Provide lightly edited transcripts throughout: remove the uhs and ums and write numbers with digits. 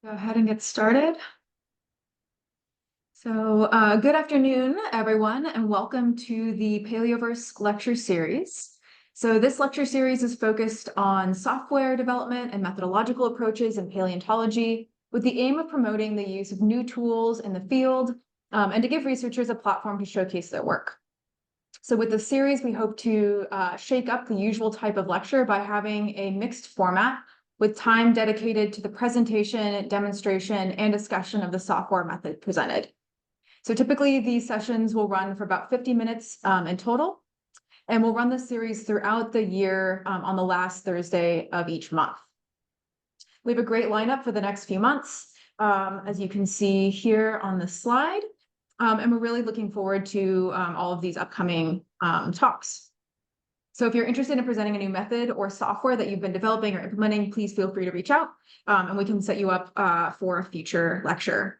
Go ahead and get started. So, good afternoon, everyone, and welcome to the Palaeoverse lecture series. So this lecture series is focused on software development and methodological approaches in paleontology, with the aim of promoting the use of new tools in the field, and to give researchers a platform to showcase their work. So with the series, we hope to shake up the usual type of lecture by having a mixed format with time dedicated to the presentation, demonstration, and discussion of the software method presented. So typically these sessions will run for about 50 minutes in total, and we'll run the series throughout the year on the last Thursday of each month. We have a great lineup for the next few months, as you can see here on the slide, and we're really looking forward to all of these upcoming talks. So if you're interested in presenting a new method or software that you've been developing or implementing, please feel free to reach out, and we can set you up for a future lecture.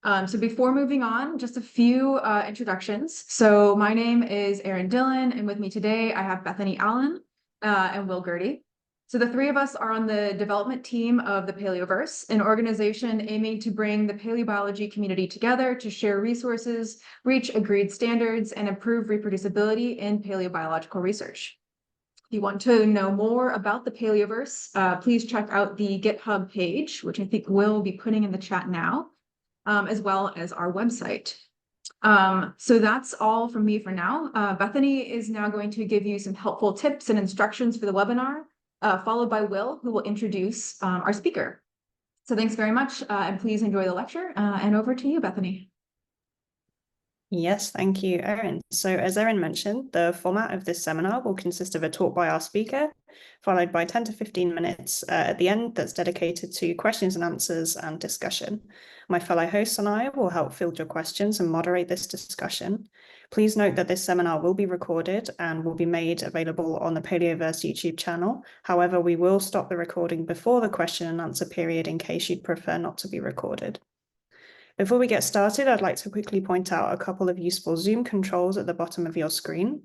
So before moving on, just a few introductions. So my name is Erin Dillon, and with me today I have Bethany Allen and Will Gertie. So the three of us are on the development team of the Palaeoverse, an organization aiming to bring the paleobiology community together to share resources, reach agreed standards, and improve reproducibility in paleobiological research. If you want to know more about the Palaeoverse, please check out the GitHub page, which I think Will be putting in the chat now, as well as our website. So that's all from me for now. Bethany is now going to give you some helpful tips and instructions for the webinar, followed by Will, who will introduce our speaker. So thanks very much, and please enjoy the lecture, and over to you, Bethany. Yes, thank you, Erin. So as Erin mentioned, the format of this seminar will consist of a talk by our speaker, followed by 10 to 15 minutes at the end that's dedicated to questions and answers and discussion. My fellow hosts and I will help field your questions and moderate this discussion. Please note that this seminar will be recorded and will be made available on the Palaeoverse YouTube channel. However, we will stop the recording before the question and answer period in case you'd prefer not to be recorded. Before we get started, I'd like to quickly point out a couple of useful Zoom controls at the bottom of your screen.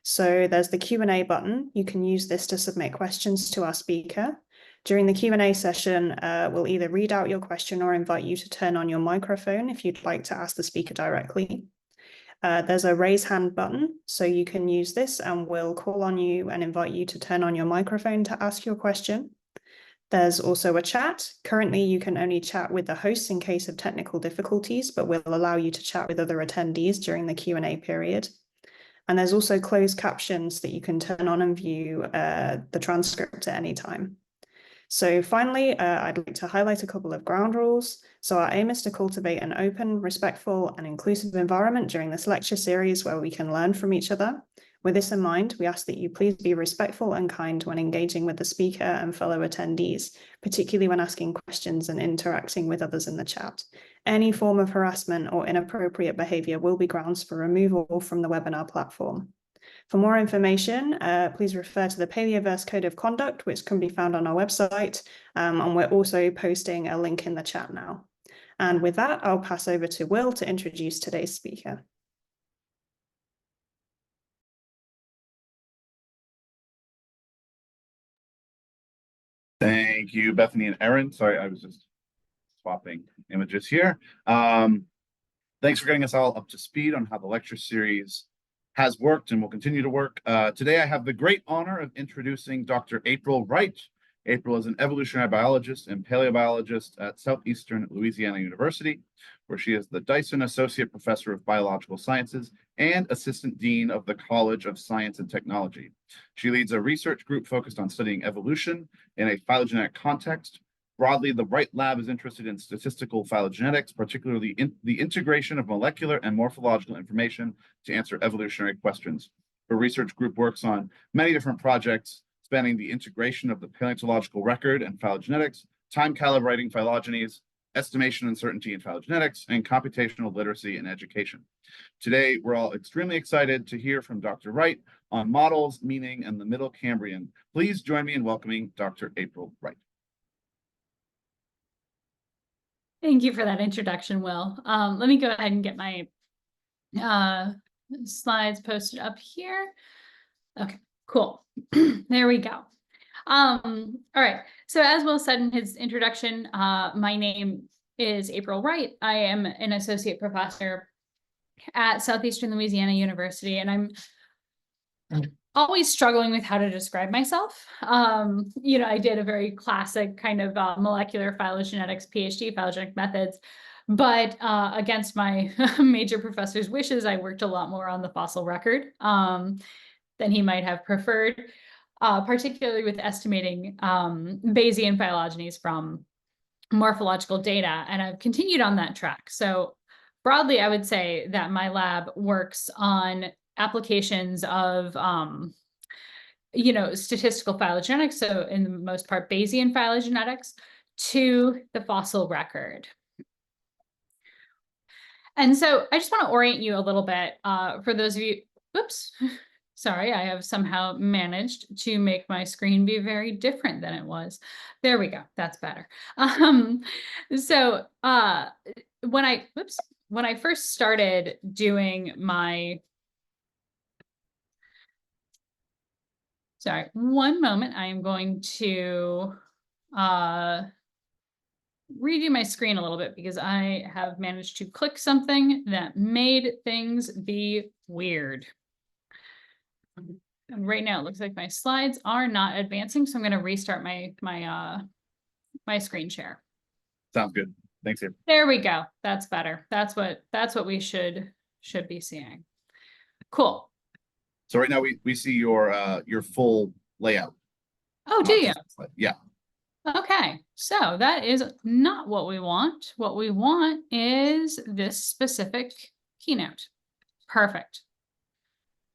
So there's the Q&A button. You can use this to submit questions to our speaker. During the Q&A session, we'll either read out your question or invite you to turn on your microphone if you'd like to ask the speaker directly. There's a raise hand button, so you can use this and we'll call on you and invite you to turn on your microphone to ask your question. There's also a chat. Currently, you can only chat with the hosts in case of technical difficulties, but we'll allow you to chat with other attendees during the Q&A period. And there's also closed captions that you can turn on and view the transcript at any time. So finally, I'd like to highlight a couple of ground rules. So our aim is to cultivate an open, respectful, and inclusive environment during this lecture series where we can learn from each other. With this in mind, we ask that you please be respectful and kind when engaging with the speaker and fellow attendees, particularly when asking questions and interacting with others in the chat. Any form of harassment or inappropriate behavior will be grounds for removal from the webinar platform. For more information, please refer to the Palaeoverse Code of Conduct, which can be found on our website, and we're also posting a link in the chat now. And with that, I'll pass over to Will to introduce today's speaker. Thank you, Bethany and Erin. Sorry, I was just swapping images here. Thanks for getting us all up to speed on how the lecture series has worked and will continue to work. Today, I have the great honor of introducing Dr. April Wright. April is an evolutionary biologist and paleobiologist at Southeastern Louisiana University, where she is the Dyson Associate Professor of Biological Sciences and Assistant Dean of the College of Science and Technology. She leads a research group focused on studying evolution in a phylogenetic context. Broadly, the Wright Lab is interested in statistical phylogenetics, particularly in the integration of molecular and morphological information to answer evolutionary questions. Her research group works on many different projects, spanning the integration of the paleontological record and phylogenetics, time calibrating phylogenies, estimation uncertainty in phylogenetics, and computational literacy in education. Today, we're all extremely excited to hear from Dr. Wright on models, meaning, and the Middle Cambrian. Please join me in welcoming Dr. April Wright. Thank you for that introduction, Will. Let me go ahead and get my slides posted up here. Okay, cool. There we go. All right. So as Will said in his introduction, my name is April Wright. I am an associate professor at Southeastern Louisiana University, and I'm always struggling with how to describe myself. I did a very classic kind of molecular phylogenetics PhD, phylogenetic methods, but against my major professor's wishes, I worked a lot more on the fossil record than he might have preferred, particularly with estimating Bayesian phylogenies from morphological data, and I've continued on that track. So broadly, I would say that my lab works on applications of statistical phylogenetics, so in the most part Bayesian phylogenetics, to the fossil record. And so I just want to orient you a little bit for those of you, whoops, sorry, I have somehow managed to make my screen be very different than it was. There we go, that's better. When I first started doing my, sorry, one moment, I am going to redo my screen a little bit because I have managed to click something that made things be weird. And right now it looks like my slides are not advancing, so I'm going to restart my screen share. Sounds good. Thanks, April. There we go. That's better. That's what we should be seeing. Cool. So right now we see your full layout. Oh, do you? Yeah. Okay, so that is not what we want. What we want is this specific keynote. Perfect.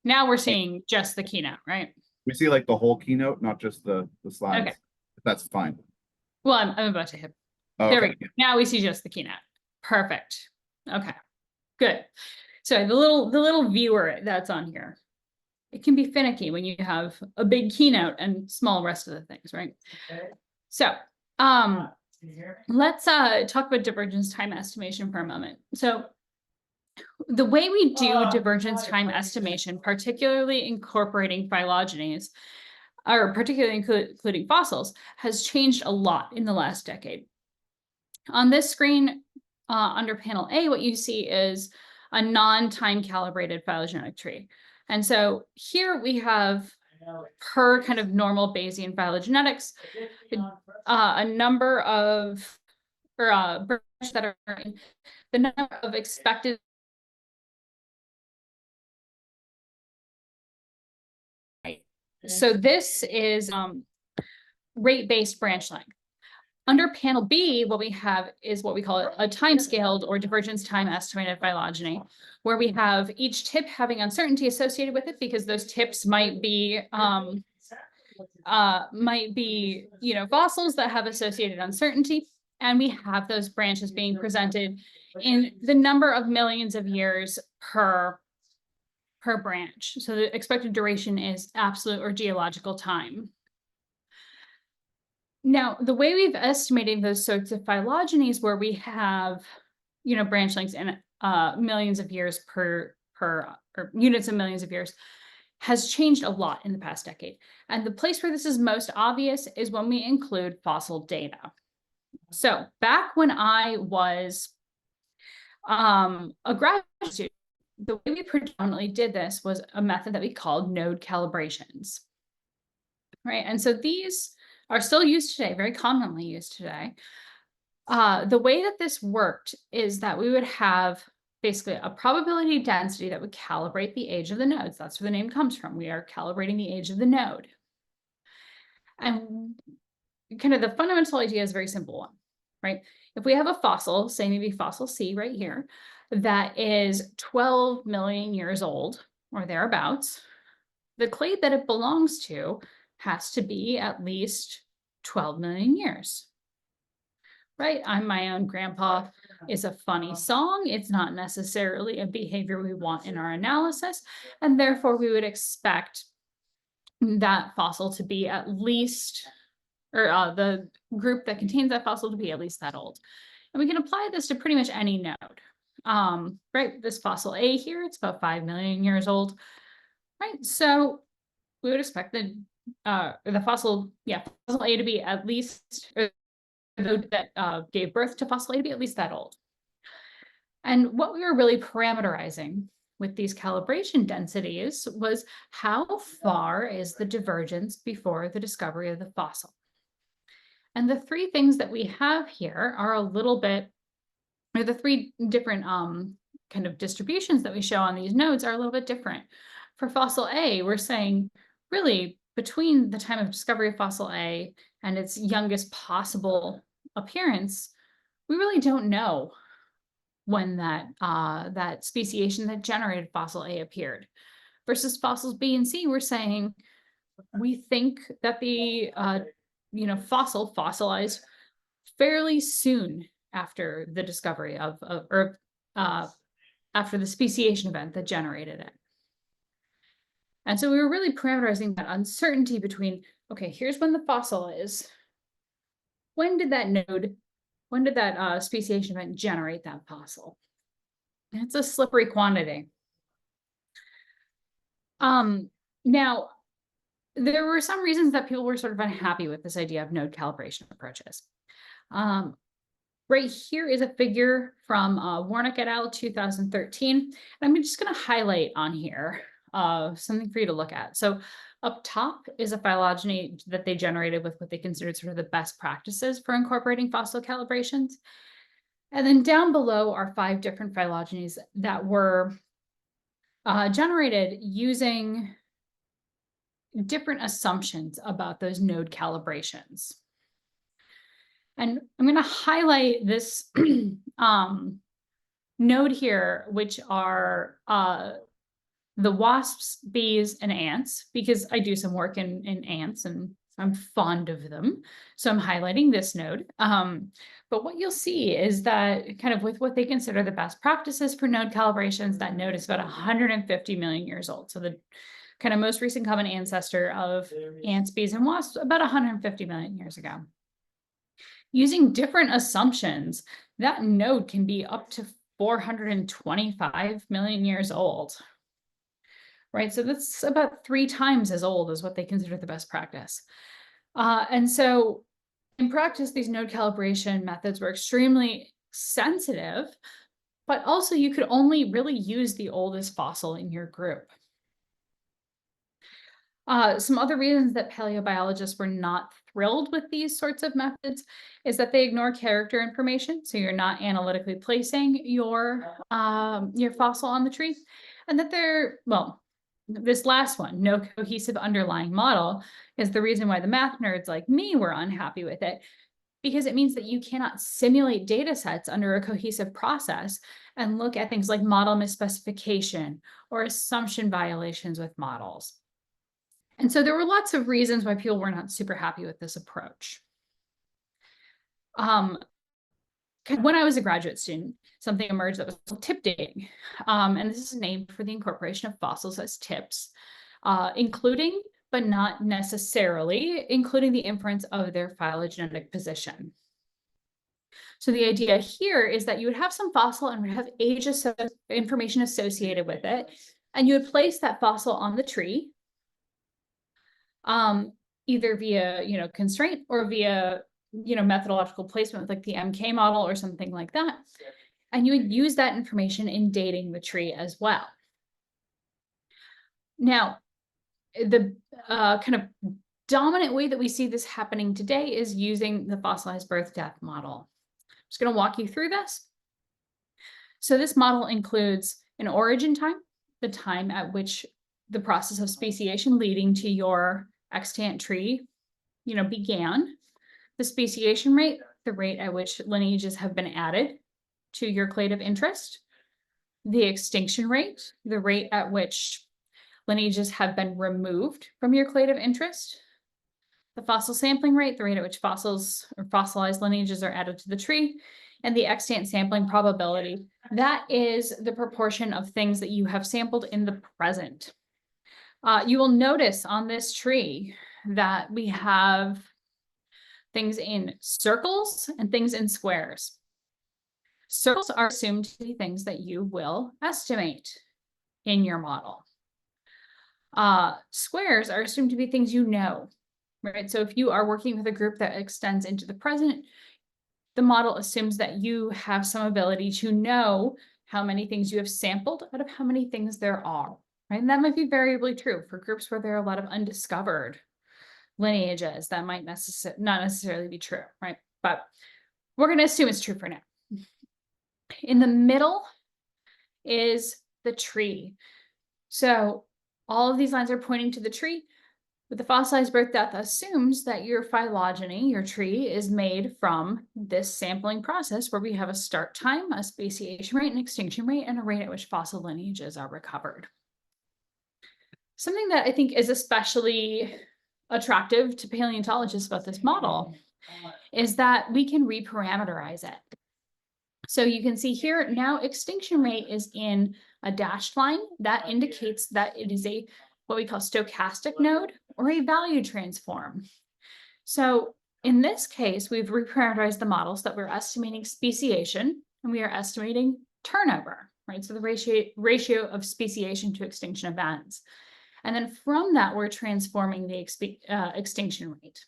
Now we're seeing just the keynote, right? We see like the whole keynote, not just the slides. Okay. That's fine. Well, I'm about to hit. Oh, There okay. we go. Now we see just the keynote. Perfect. Okay, good. So the little viewer that's on here, it can be finicky when you have a big keynote and small rest of the things, right? Okay. So let's talk about divergence time estimation for a moment. So the way we do divergence time estimation, particularly incorporating phylogenies, or particularly including fossils, has changed a lot in the last decade. On this screen, under panel A, what you see is a non-time calibrated phylogenetic tree. And so here we have, per kind of normal Bayesian phylogenetics, a number of, branches that are in the number of expected So this is rate-based branch length. Under panel B, what we have is what we call a time-scaled or divergence time estimated phylogeny, where we have each tip having uncertainty associated with it because those tips might be fossils that have associated uncertainty, and we have those branches being presented in the number of millions of years per branch. So the expected duration is absolute or geological time. Now, the way we've estimated those sorts of phylogenies where we have, branch lengths in millions of years or units of millions of years has changed a lot in the past decade. And the place where this is most obvious is when we include fossil data. So back when I was a graduate student, the way we predominantly did this was a method that we called node calibrations, right? And so these are still used today, very commonly used today. The way that this worked is that we would have basically a probability density that would calibrate the age of the nodes. That's where the name comes from. We are calibrating the age of the node. And kind of the fundamental idea is a very simple one, right? If we have a fossil, say maybe fossil C right here, that is 12 million years old or thereabouts, the clade that it belongs to has to be at least 12 million years, right? I'm my own grandpa is a funny song. It's not necessarily a behavior we want in our analysis, and therefore we would expect that fossil to be at least, or the group that contains that fossil to be at least that old. And we can apply this to pretty much any node. Right, this fossil A here, it's about 5 million years old, right? So we would expect the fossil A to be at least, or that gave birth to fossil A to be at least that old. And what we were really parameterizing with these calibration densities was how far is the divergence before the discovery of the fossil. And the three things that we have here are a little bit, or the three different kind of distributions that we show on these nodes are a little bit different. For fossil A, we're saying really between the time of discovery of fossil A and its youngest possible appearance, we really don't know when that speciation that generated fossil A appeared. Versus fossils B and C, we're saying we think that the fossilized fairly soon after the discovery of after the speciation event that generated it. And so we were really parameterizing that uncertainty between, okay, here's when the fossil is. When did that speciation event generate that fossil? And it's a slippery quantity. Now, there were some reasons that people were sort of unhappy with this idea of node calibration approaches. Right here is a figure from Warnock et al. 2013. And I'm just going to highlight on here something for you to look at. So up top is a phylogeny that they generated with what they considered sort of the best practices for incorporating fossil calibrations. And then down below are 5 different phylogenies that were generated using different assumptions about those node calibrations. And I'm going to highlight this node here, which are the wasps, bees, and ants, because I do some work in ants and I'm fond of them. So I'm highlighting this node. But what you'll see is that kind of with what they consider the best practices for node calibrations, that node is about 150 million years old. So the kind of most recent common ancestor of ants, bees, and wasps about 150 million years ago. Using different assumptions, that node can be up to 425 million years old, right? So that's about 3 times as old as what they consider the best practice. And so in practice, these node calibration methods were extremely sensitive, but also you could only really use the oldest fossil in your group. Some other reasons that paleobiologists were not thrilled with these sorts of methods is that they ignore character information. So you're not analytically placing your fossil on the tree, and that this last one, no cohesive underlying model, is the reason why the math nerds like me were unhappy with it, because it means that you cannot simulate data sets under a cohesive process and look at things like model misspecification or assumption violations with models. And so there were lots of reasons why people were not super happy with this approach. When I was a graduate student, something emerged that was called tip dating. And this is named for the incorporation of fossils as tips, including, but not necessarily, including the inference of their phylogenetic position. So the idea here is that you would have some fossil and would have age information associated with it, and you would place that fossil on the tree, either via constraint or via methodological placement with like the MK model or something like that. And you would use that information in dating the tree as well. Now, the kind of dominant way that we see this happening today is using the fossilized birth-death model. I'm just going to walk you through this. So this model includes an origin time, the time at which the process of speciation leading to your extant tree, began, the speciation rate, the rate at which lineages have been added to your clade of interest, the extinction rate, the rate at which lineages have been removed from your clade of interest, the fossil sampling rate, the rate at which fossils or fossilized lineages are added to the tree, and the extant sampling probability. That is the proportion of things that you have sampled in the present. You will notice on this tree that we have things in circles and things in squares. Circles are assumed to be things that you will estimate in your model. Squares are assumed to be things you know, right? So if you are working with a group that extends into the present, the model assumes that you have some ability to know how many things you have sampled out of how many things there are, right? And that might be variably true for groups where there are a lot of undiscovered lineages. That might not necessarily be true, right? But we're going to assume it's true for now. In the middle is the tree. So all of these lines are pointing to the tree, but the fossilized birth death assumes that your phylogeny, your tree, is made from this sampling process where we have a start time, a speciation rate, an extinction rate, and a rate at which fossil lineages are recovered. Something that I think is especially attractive to paleontologists about this model is that we can reparameterize it. So you can see here now extinction rate is in a dashed line. That indicates that it is what we call stochastic node or a value transform. So in this case, we've reparameterized the models that we're estimating speciation and we are estimating turnover, right? So the ratio of speciation to extinction events. And then from that, we're transforming the extinction rate.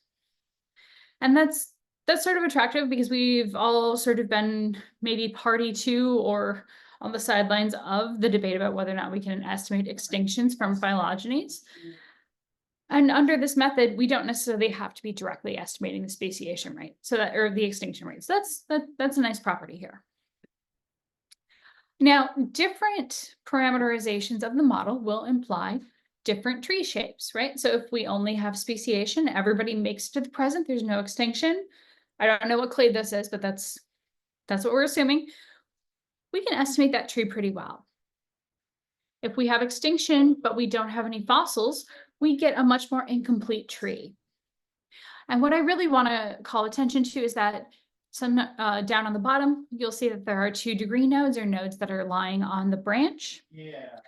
And that's sort of attractive because we've all sort of been maybe party to or on the sidelines of the debate about whether or not we can estimate extinctions from phylogenies. And under this method, we don't necessarily have to be directly estimating the speciation rate, or the extinction rate. So that's a nice property here. Now, different parameterizations of the model will imply different tree shapes, right? So if we only have speciation, everybody makes it to the present, there's no extinction. I don't know what clade this is, but that's what we're assuming. We can estimate that tree pretty well. If we have extinction, but we don't have any fossils, we get a much more incomplete tree. And what I really want to call attention to is that down on the bottom, you'll see that there are 2 degree nodes or nodes that are lying on the branch. Yeah.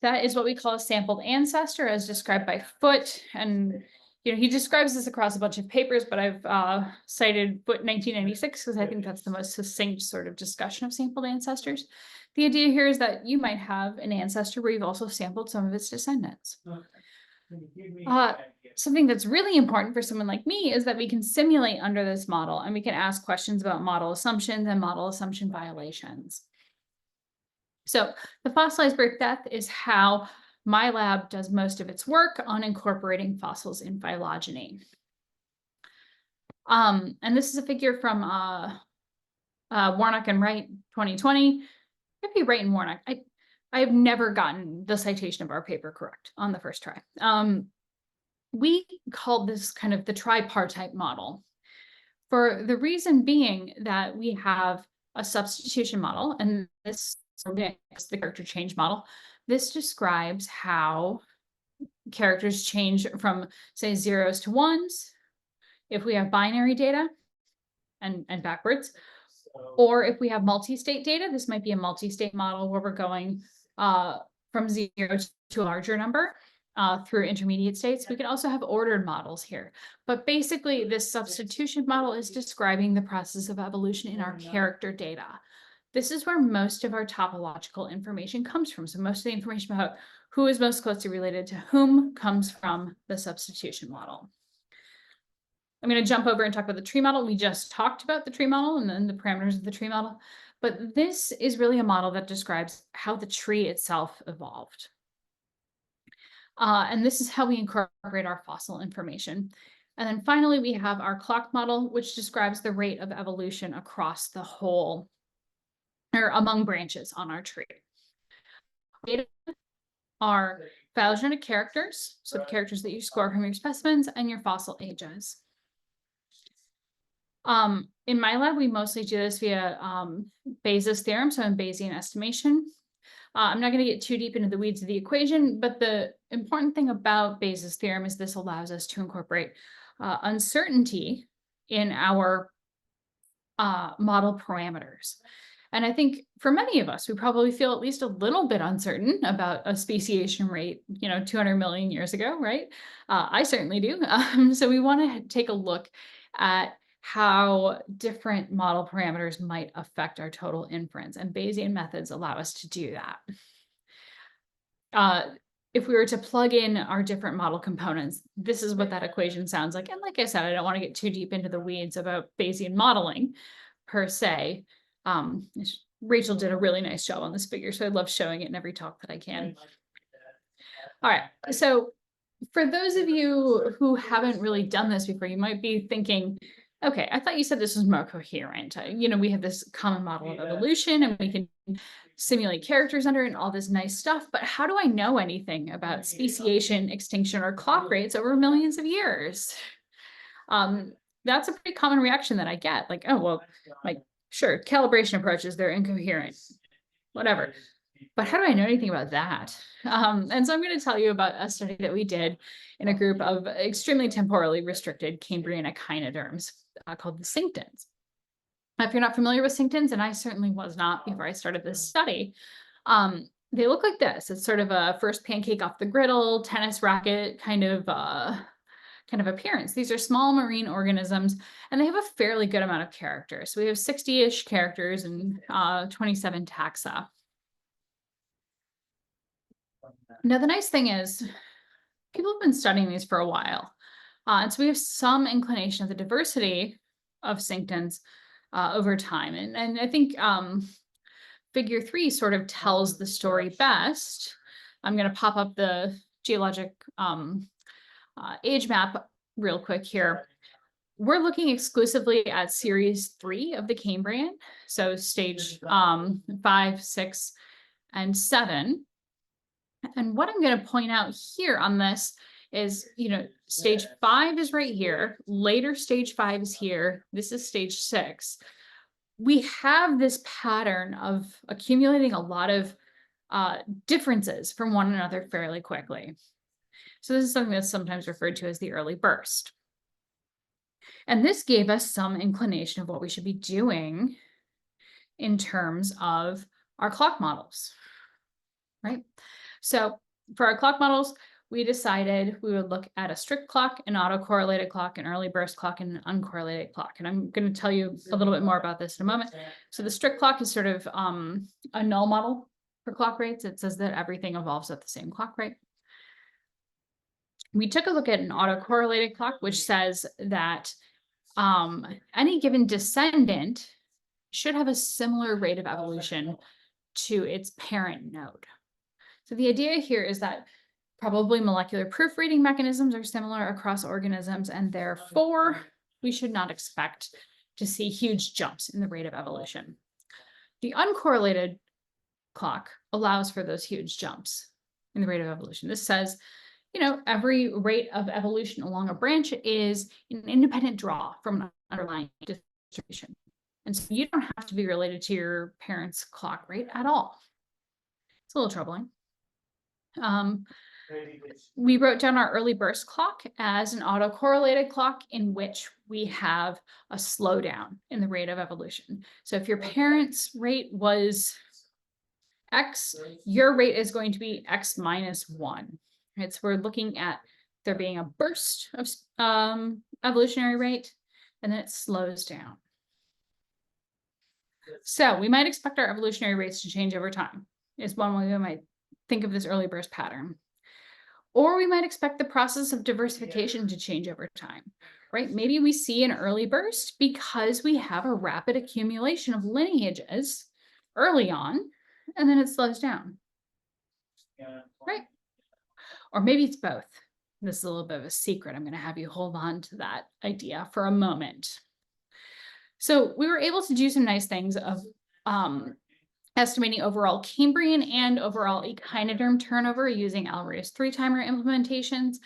That is what we call a sampled ancestor as described by Foote. And he describes this across a bunch of papers, but I've cited Foote 1996 because I think that's the most succinct sort of discussion of sampled ancestors. The idea here is that you might have an ancestor where you've also sampled some of its descendants. Something that's really important for someone like me is that we can simulate under this model and we can ask questions about model assumptions and model assumption violations. So the fossilized birth death is how my lab does most of its work on incorporating fossils in phylogeny. And this is a figure from Warnock and Wright 2020. It'd be Wright and Warnock. I have never gotten the citation of our paper correct on the first try. We called this kind of the tripartite model for the reason being that we have a substitution model, and this is the character change model. This describes how characters change from, say, 0s to 1s if we have binary data and backwards. Or if we have multi-state data, this might be a multi-state model where we're going from 0 to a larger number through intermediate states. We can also have ordered models here. But basically, this substitution model is describing the process of evolution in our character data. This is where most of our topological information comes from. So most of the information about who is most closely related to whom comes from the substitution model. I'm going to jump over and talk about the tree model. We just talked about the tree model and then the parameters of the tree model. But this is really a model that describes how the tree itself evolved. And this is how we incorporate our fossil information. And then finally, we have our clock model, which describes the rate of evolution across the whole or among branches on our tree. Data are phylogenetic characters, so the characters that you score from your specimens, and your fossil ages. In my lab, we mostly do this via Bayes' theorem, so in Bayesian estimation. I'm not going to get too deep into the weeds of the equation, but the important thing about Bayes' theorem is this allows us to incorporate uncertainty in our model parameters. And I think for many of us, we probably feel at least a little bit uncertain about a speciation rate, 200 million years ago, right? I certainly do. So we want to take a look at how different model parameters might affect our total inference, and Bayesian methods allow us to do that. if we were to plug in our different model components, this is what that equation sounds like. And like I said, I don't want to get too deep into the weeds about Bayesian modeling per se. Rachel did a really nice job on this figure, so I love showing it in every talk that I can. All right, so for those of you who haven't really done this before, you might be thinking, okay, I thought you said this was more coherent. We have this common model of evolution and we can simulate characters under it and all this nice stuff, but how do I know anything about speciation, extinction, or clock rates over millions of years? That's a pretty common reaction that I get, like, oh, well, like, sure, calibration approaches, they're incoherent, whatever. But how do I know anything about that? And so I'm going to tell you about a study that we did in a group of extremely temporally restricted Cambrian echinoderms called the synktons. If you're not familiar with synktons, and I certainly was not before I started this study, they look like this. It's sort of a first pancake off the griddle, tennis racket kind of appearance. These are small marine organisms, and they have a fairly good amount of characters. So we have 60-ish characters and 27 taxa. Now, the nice thing is people have been studying these for a while. And so we have some inclination of the diversity of synktons over time. And I think figure 3 sort of tells the story best. I'm going to pop up the geologic age map real quick here. We're looking exclusively at series 3 of the Cambrian. So stage 5, 6, and 7. And what I'm going to point out here on this is, stage 5 is right here. Later stage 5 is here. This is stage 6. We have this pattern of accumulating a lot of differences from one another fairly quickly. So this is something that's sometimes referred to as the early burst. And this gave us some inclination of what we should be doing in terms of our clock models, right? So for our clock models, we decided we would look at a strict clock, an autocorrelated clock, an early burst clock, and an uncorrelated clock. And I'm going to tell you a little bit more about this in a moment. So the strict clock is sort of a null model for clock rates. It says that everything evolves at the same clock rate. We took a look at an autocorrelated clock, which says that any given descendant should have a similar rate of evolution to its parent node. So the idea here is that probably molecular proofreading mechanisms are similar across organisms, and therefore we should not expect to see huge jumps in the rate of evolution. The uncorrelated clock allows for those huge jumps in the rate of evolution. This says, every rate of evolution along a branch is an independent draw from an underlying distribution. And so you don't have to be related to your parent's clock rate at all. It's a little troubling. We wrote down our early burst clock as an autocorrelated clock in which we have a slowdown in the rate of evolution. So if your parent's rate was X, your rate is going to be X minus 1. Right? So we're looking at there being a burst of evolutionary rate, and then it slows down. So we might expect our evolutionary rates to change over time, is one way we might think of this early burst pattern. Or we might expect the process of diversification to change over time, right? Maybe we see an early burst because we have a rapid accumulation of lineages early on, and then it slows down, right? Or maybe it's both. This is a little bit of a secret. I'm going to have you hold on to that idea for a moment. So we were able to do some nice things of estimating overall Cambrian and overall echinoderm turnover using Alvarez 3-timer implementations.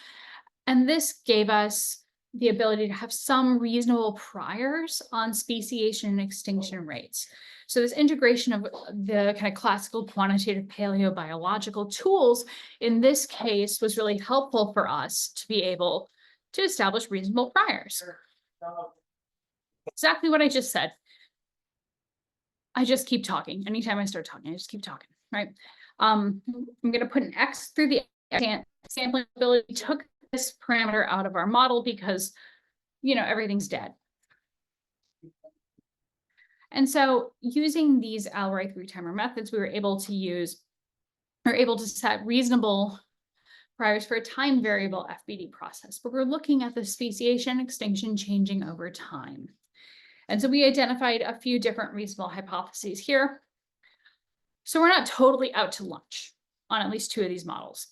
And this gave us the ability to have some reasonable priors on speciation and extinction rates. So this integration of the kind of classical quantitative paleobiological tools in this case was really helpful for us to be able to establish reasonable priors. Exactly what I just said. I just keep talking. Anytime I start talking, I just keep talking, right? I'm going to put an X through the sampling ability. We took this parameter out of our model because, everything's dead. And so using these Wright 3-timer methods, we were able to set reasonable priors for a time variable FBD process, where we're looking at the speciation extinction changing over time. And so we identified a few different reasonable hypotheses here. So we're not totally out to lunch on at least 2 of these models.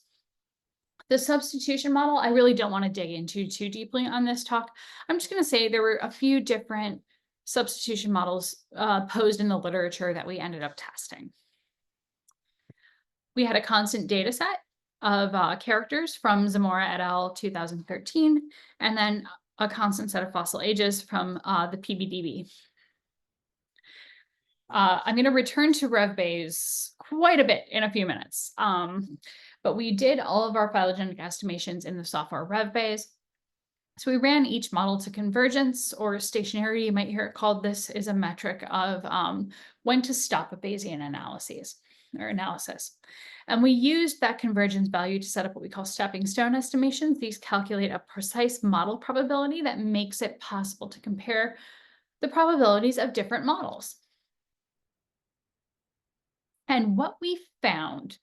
The substitution model, I really don't want to dig into too deeply on this talk. I'm just going to say there were a few different substitution models posed in the literature that we ended up testing. We had a constant data set of characters from Zamora et al. 2013, and then a constant set of fossil ages from the PBDB. I'm going to return to RevBayes quite a bit in a few minutes, but we did all of our phylogenetic estimations in the software RevBayes. So we ran each model to convergence or stationarity, you might hear it called. This is a metric of when to stop a Bayesian analysis. And we used that convergence value to set up what we call stepping stone estimations. These calculate a precise model probability that makes it possible to compare the probabilities of different models. And what we found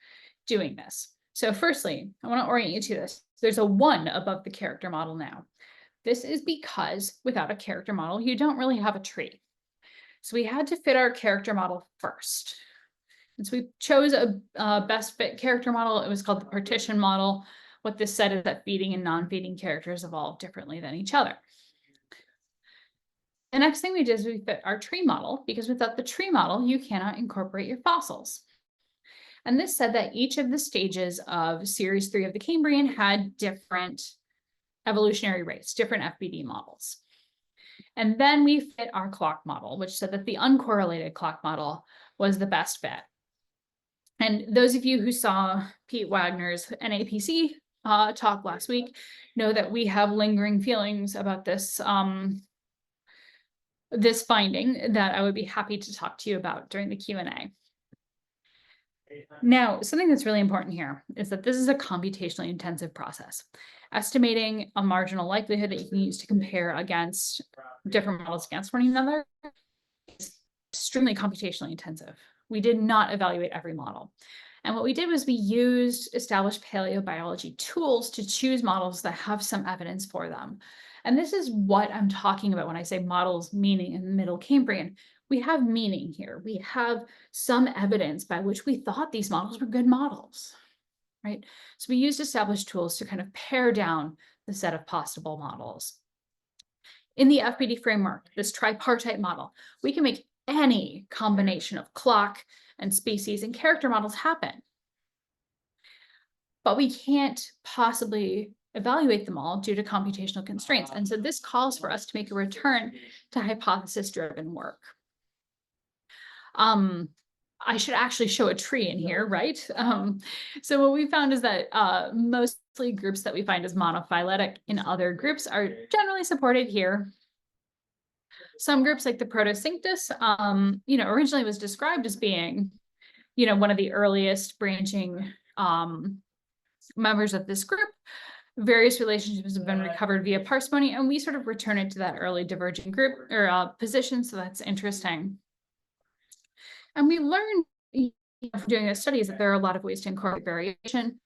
doing this. So firstly, I want to orient you to this. There's a 1 above the character model now. This is because without a character model, you don't really have a tree. So we had to fit our character model first. And so we chose a best fit character model. It was called the partition model. What this said is that feeding and non-feeding characters evolve differently than each other. The next thing we did is we fit our tree model, because without the tree model, you cannot incorporate your fossils. And this said that each of the stages of series 3 of the Cambrian had different evolutionary rates, different FBD models. And then we fit our clock model, which said that the uncorrelated clock model was the best fit. And those of you who saw Pete Wagner's NAPC talk last week know that we have lingering feelings about this this finding that I would be happy to talk to you about during the Q&A. Now, something that's really important here is that this is a computationally intensive process. Estimating a marginal likelihood that you can use to compare against different models against one another is extremely computationally intensive. We did not evaluate every model. And what we did was we used established paleobiology tools to choose models that have some evidence for them. And this is what I'm talking about when I say models meaning in the Middle Cambrian. We have meaning here. We have some evidence by which we thought these models were good models, right? So we used established tools to kind of pare down the set of possible models. In the FBD framework, this tripartite model, we can make any combination of clock and species and character models happen. But we can't possibly evaluate them all due to computational constraints. And so this calls for us to make a return to hypothesis-driven work. I should actually show a tree in here, right? So what we found is that mostly groups that we find as monophyletic in other groups are generally supported here. Some groups like the Protocinctus, originally was described as being, one of the earliest branching members of this group. Various relationships have been recovered via parsimony, and we sort of return it to that early divergent group or position, so that's interesting. And we learned from doing this study is that there are a lot of ways to incorporate variation,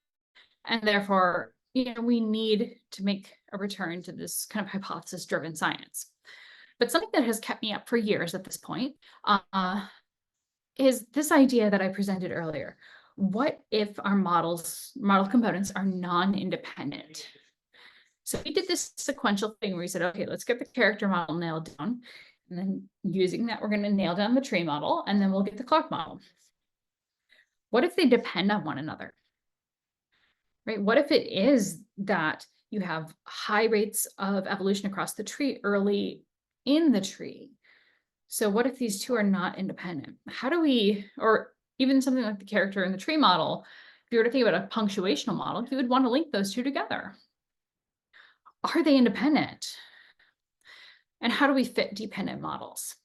and therefore, we need to make a return to this kind of hypothesis-driven science. But something that has kept me up for years at this point is this idea that I presented earlier. What if our model components are non-independent? So we did this sequential thing where we said, okay, let's get the character model nailed down. And then using that, we're going to nail down the tree model, and then we'll get the clock model. What if they depend on one another? Right? What if it is that you have high rates of evolution across the tree early in the tree? So what if these two are not independent? How do we, or even something like the character in the tree model, if you were to think about a punctuational model, you would want to link those two together. Are they independent? And how do we fit dependent models?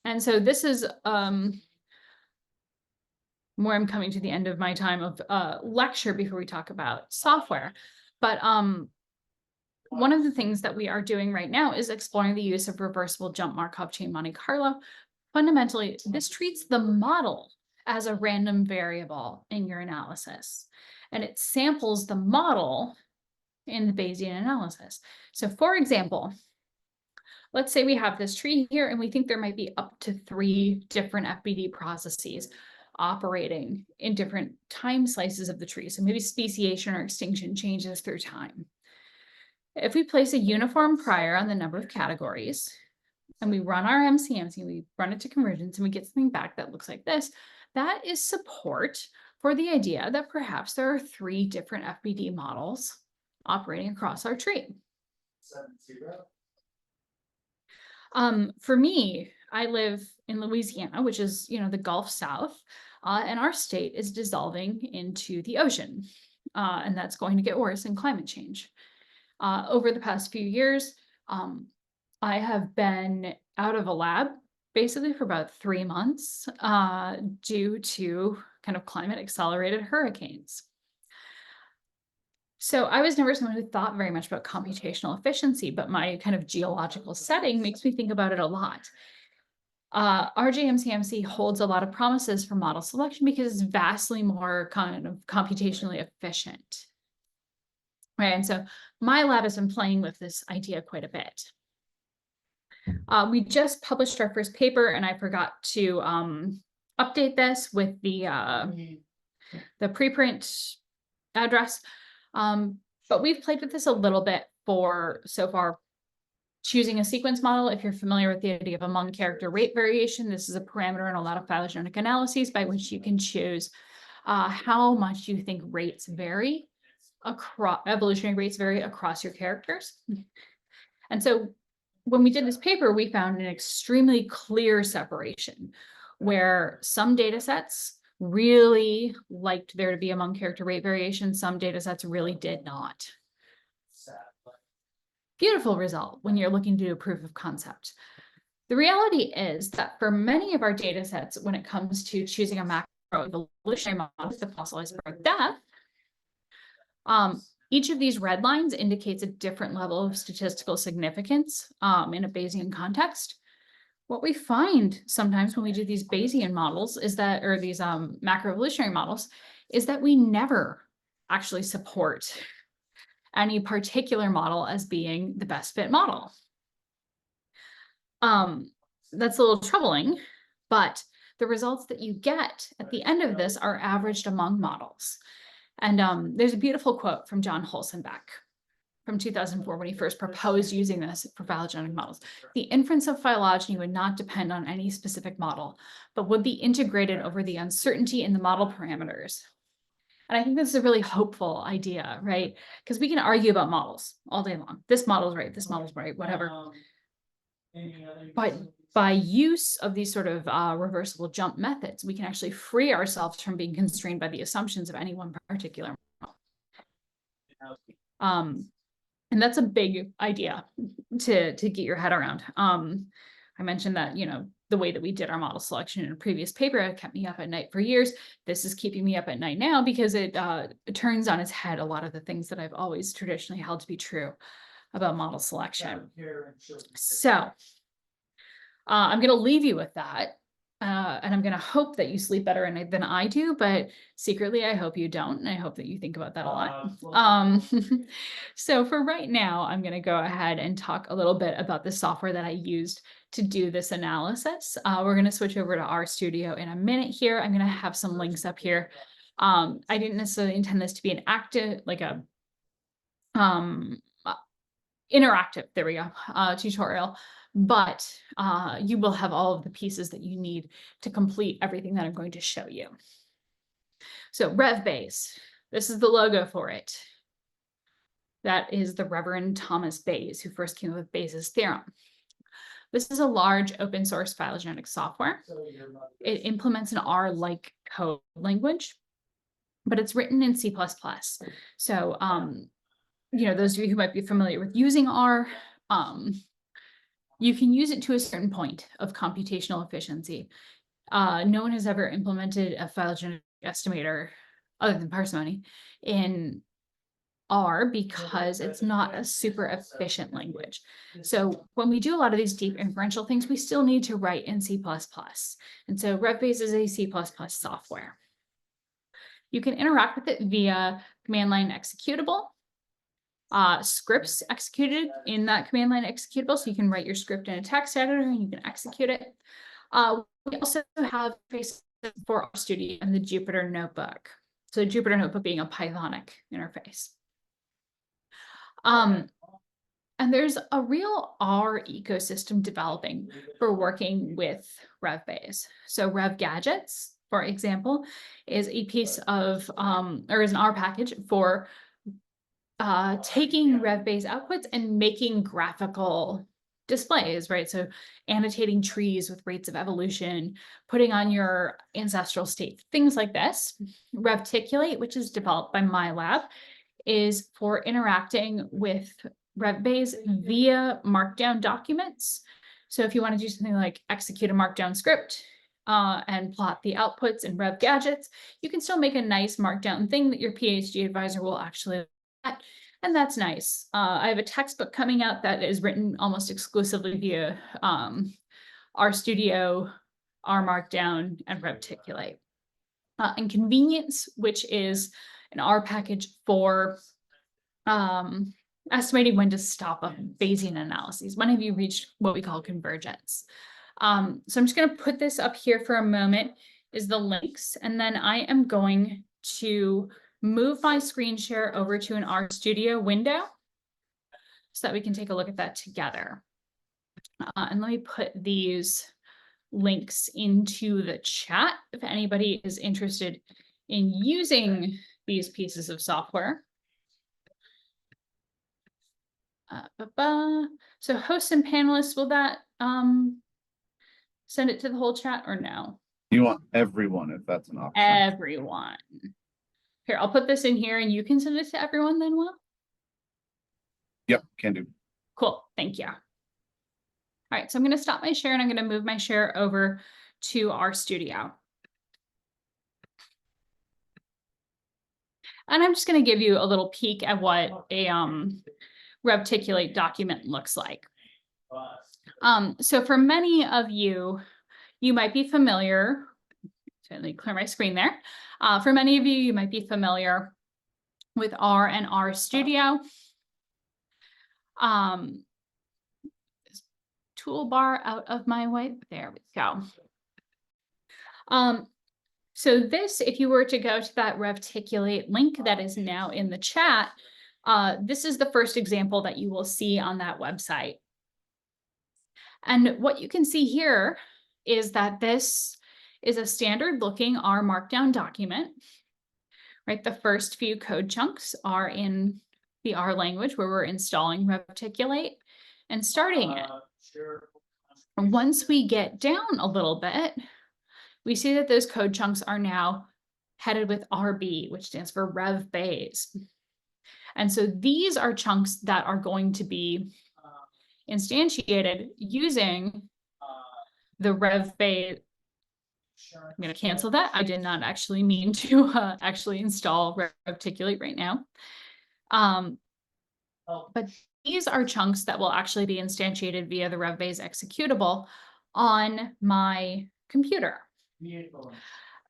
And so this is where I'm coming to the end of my time of lecture before we talk about software. But one of the things that we are doing right now is exploring the use of reversible jump Markov chain Monte Carlo. Fundamentally, this treats the model as a random variable in your analysis. and it samples the model in the Bayesian analysis. So for example, let's say we have this tree here and we think there might be up to 3 different FBD processes operating in different time slices of the tree. So maybe speciation or extinction changes through time. If we place a uniform prior on the number of categories and we run our MCMC, we run it to convergence and we get something back that looks like this, that is support for the idea that perhaps there are 3 different FBD models operating across our tree. For me, I live in Louisiana, which is, the Gulf South, and our state is dissolving into the ocean, and that's going to get worse in climate change. Over the past few years, I have been out of a lab basically for about 3 months due to kind of climate accelerated hurricanes. So I was never someone who thought very much about computational efficiency, but my kind of geological setting makes me think about it a lot. RJMCMC holds a lot of promises for model selection because it's vastly more kind of computationally efficient. Right, and so my lab has been playing with this idea quite a bit. We just published our first paper, and I forgot to update this with the preprint address. But we've played with this a little bit for so far choosing a sequence model. If you're familiar with the idea of among character rate variation, this is a parameter in a lot of phylogenetic analyses by which you can choose how much you think rates vary across evolutionary rates vary across your characters. And so when we did this paper, we found an extremely clear separation where some data sets really liked there to be among character rate variation. Some data sets really did not. Beautiful result when you're looking to do a proof of concept. The reality is that for many of our data sets, when it comes to choosing a macroevolutionary model with the fossilized birth death, each of these red lines indicates a different level of statistical significance in a Bayesian context. What we find sometimes when we do these Bayesian models is that, or these macroevolutionary models, is that we never actually support any particular model as being the best fit model. That's a little troubling, but the results that you get at the end of this are averaged among models. And there's a beautiful quote from John Holzenbeck from 2004 when he first proposed using this for phylogenetic models. The inference of phylogeny would not depend on any specific model, but would be integrated over the uncertainty in the model parameters. And I think this is a really hopeful idea, right? Because we can argue about models all day long. This model's right, this model's right, whatever. But by use of these sort of reversible jump methods, we can actually free ourselves from being constrained by the assumptions of any one particular model. And that's a big idea to get your head around. I mentioned that, the way that we did our model selection in a previous paper, it kept me up at night for years. This is keeping me up at night now because it turns on its head a lot of the things that I've always traditionally held to be true about model selection. So I'm going to leave you with that. And I'm going to hope that you sleep better than I do, but secretly I hope you don't. And I hope that you think about that a lot. So for right now, I'm going to go ahead and talk a little bit about the software that I used to do this analysis. We're going to switch over to RStudio in a minute here. I'm going to have some links up here. I didn't necessarily intend this to be an active, like a interactive, there we go, tutorial. But you will have all of the pieces that you need to complete everything that I'm going to show you. So RevBayes, this is the logo for it. That is the Reverend Thomas Bayes, who first came up with Bayes' theorem. This is a large open source phylogenetic software. It implements an R-like code language, but it's written in C++. So, those of you who might be familiar with using R, you can use it to a certain point of computational efficiency. No one has ever implemented a phylogenetic estimator other than parsimony in R because it's not a super efficient language. So when we do a lot of these deep inferential things, we still need to write in C++. And so RevBayes is a C++ software. You can interact with it via command line executable. Scripts executed in that command line executable, so you can write your script in a text editor and you can execute it. We also have faces for RStudio and the Jupyter Notebook. So Jupyter Notebook being a Pythonic interface. And there's a real R ecosystem developing for working with RevBase. So RevGadgets, for example, is a piece of, or is an R package for taking RevBase outputs and making graphical displays, right? So annotating trees with rates of evolution, putting on your ancestral state, things like this. Revticulate, which is developed by my lab, is for interacting with RevBase via Markdown documents. So if you want to do something like execute a Markdown script and plot the outputs in RevGadgets, you can still make a nice Markdown thing that your PhD advisor will actually look at, and that's nice. I have a textbook coming out that is written almost exclusively via RStudio, RMarkdown, and Revticulate. And Convenience, which is an R package for estimating when to stop a Bayesian analyses. When have you reached what we call convergence? So I'm just going to put this up here for a moment, is the links, and then I am going to move my screen share over to an RStudio window so that we can take a look at that together. And let me put these links into the chat if anybody is interested in using these pieces of software. So hosts and panelists, will that send it to the whole chat or no? You want everyone, if that's an option. Everyone. Here, I'll put this in here and you can send it to everyone then, Will? Yep, can do. Cool, thank you. All right, so I'm going to stop my share and I'm going to move my share over to RStudio. And I'm just going to give you a little peek at what a Revticulate document looks like. So for many of you, you might be familiar, let me clear my screen there. For many of you, you might be familiar with R and RStudio. Toolbar out of my way. There we go. So this, if you were to go to that Revticulate link that is now in the chat, this is the first example that you will see on that website. And what you can see here is that this is a standard looking R Markdown document, right? The first few code chunks are in the R language where we're installing Revticulate and starting it. And once we get down a little bit, we see that those code chunks are now headed with RB, which stands for RevBase. And so these are chunks that are going to be instantiated using the RevBase. I'm going to cancel that. I did not actually mean to actually install Revticulate right now. But these are chunks that will actually be instantiated via the RevBase executable on my computer.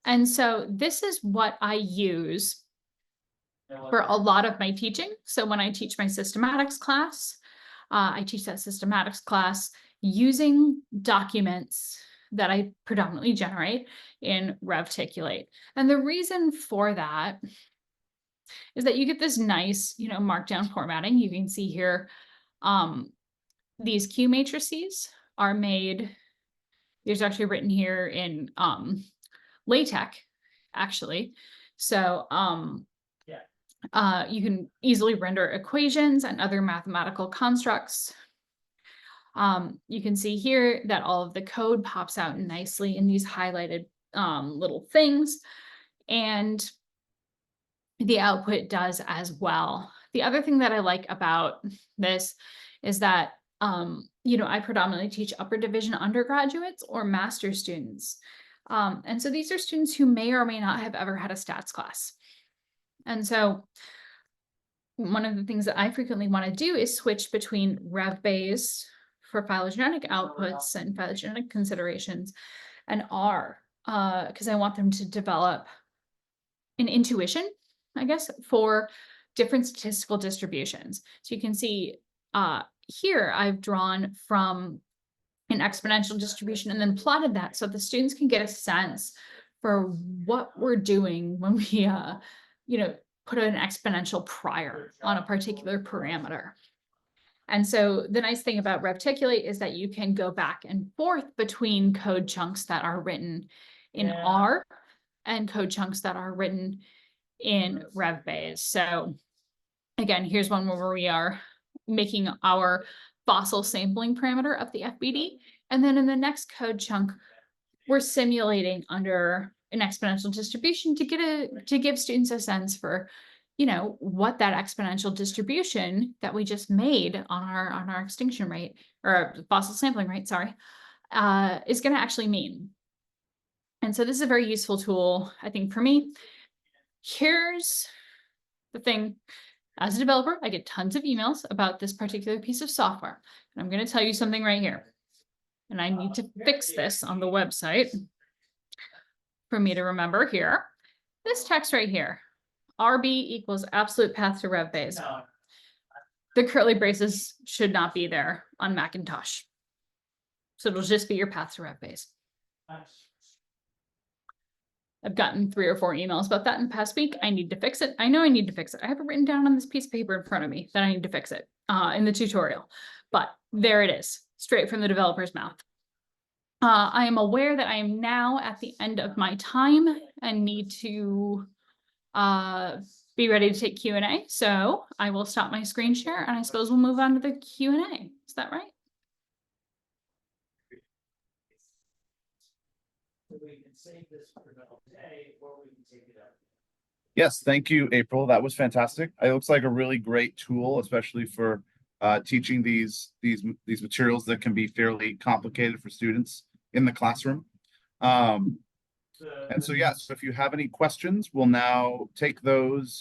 And so this is what I use for a lot of my teaching. So when I teach my systematics class, I teach that systematics class using documents that I predominantly generate in Revticulate. And the reason for that is that you get this nice, markdown formatting. You can see here, these Q matrices are made. There's actually written here in LaTeX, actually. So you can easily render equations and other mathematical constructs. You can see here that all of the code pops out nicely in these highlighted little things, and the output does as well. The other thing that I like about this is that I predominantly teach upper division undergraduates or master's students. And so these are students who may or may not have ever had a stats class. And so one of the things that I frequently want to do is switch between RevBase for phylogenetic outputs and phylogenetic considerations and R, because I want them to develop an intuition, I guess, for different statistical distributions. So you can see here I've drawn from an exponential distribution and then plotted that so the students can get a sense for what we're doing when we, put an exponential prior on a particular parameter. And so the nice thing about Reticulate is that you can go back and forth between code chunks that are written in R and code chunks that are written in RevBase. So again, here's one where we are making our fossil sampling parameter of the FBD. And then in the next code chunk, we're simulating under an exponential distribution to give students a sense for, what that exponential distribution that we just made on our extinction rate or fossil sampling rate, is going to actually mean. And so this is a very useful tool, I think, for me. Here's the thing. As a developer, I get tons of emails about this particular piece of software. And I'm going to tell you something right here. And I need to fix this on the website for me to remember here. This text right here, RB equals absolute path to RevBase. The curly braces should not be there on Macintosh. So it'll just be your path to RevBase. I've gotten 3 or 4 emails about that in the past week. I need to fix it. I know I need to fix it. I have it written down on this piece of paper in front of me that I need to fix it in the tutorial. But there it is, straight from the developer's mouth. I am aware that I am now at the end of my time and need to be ready to take Q&A. So I will stop my screen share and I suppose we'll move on to the Q&A. Is that right? We can save this for another day, or we can take it up. Yes, thank you, April. That was fantastic. It looks like a really great tool, especially for teaching these materials that can be fairly complicated for students in the classroom. And so, yes, if you have any questions, we'll now take those